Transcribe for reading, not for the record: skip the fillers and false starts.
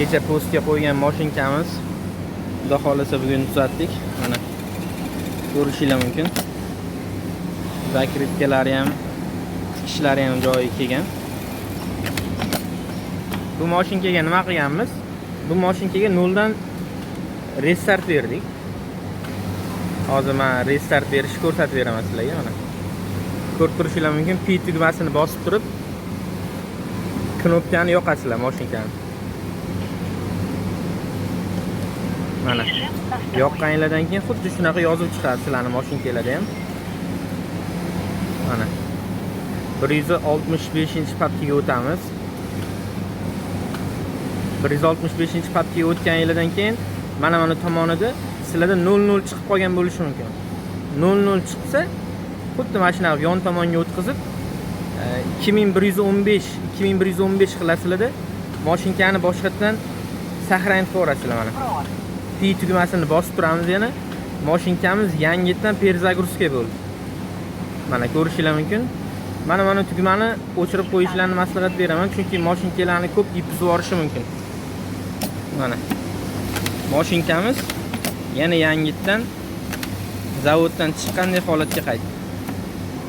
Kecha postga qo'ygan mashinkamiz xudo xolasa bugun tuzatdik. Mana ko'rishingiz mumkin. Zakritkalari ham, tikishlari ham joyiga kelgan. Bu mashinkaga nima qilganmiz? Bu mashinkaga noldan restart berdik. Hozir men restart berishni ko'rsatib beraman sizlarga. Mana ko'rib turishingiz mumkin. P tugmasini bosib turib knopkani yoqasizlar mashinkani. Mana yoqqaninglardan keyin xuddi shunaqa yozuv chiqadi sizlarning mashinkalarda ham. Mana 165-papkaga o'tamiz. 165-papkaga o'tganinglardan keyin mana tomonida sizlarda 00 chiqib qolgan bo'lishi mumkin. 00 chiqsa, xuddi mana shunaqa yon tomonga o'tkazib 2115 qilasizlarda mashinkani boshqatdan saqlanib qo'yasizlar mana. P tugmasini bosib turamiz yana. Mashinkamiz yangitdan perzagruska bo'ldi. Mana ko'rishingiz mumkin. Mana tugmani o'chirib qo'yishlarini maslahat beraman, chunki mashinkalarni ko'p buzib yuborishi mumkin. Mana mashinkamiz yana yangitdan zavoddan chiqqanday holatga qaytdi.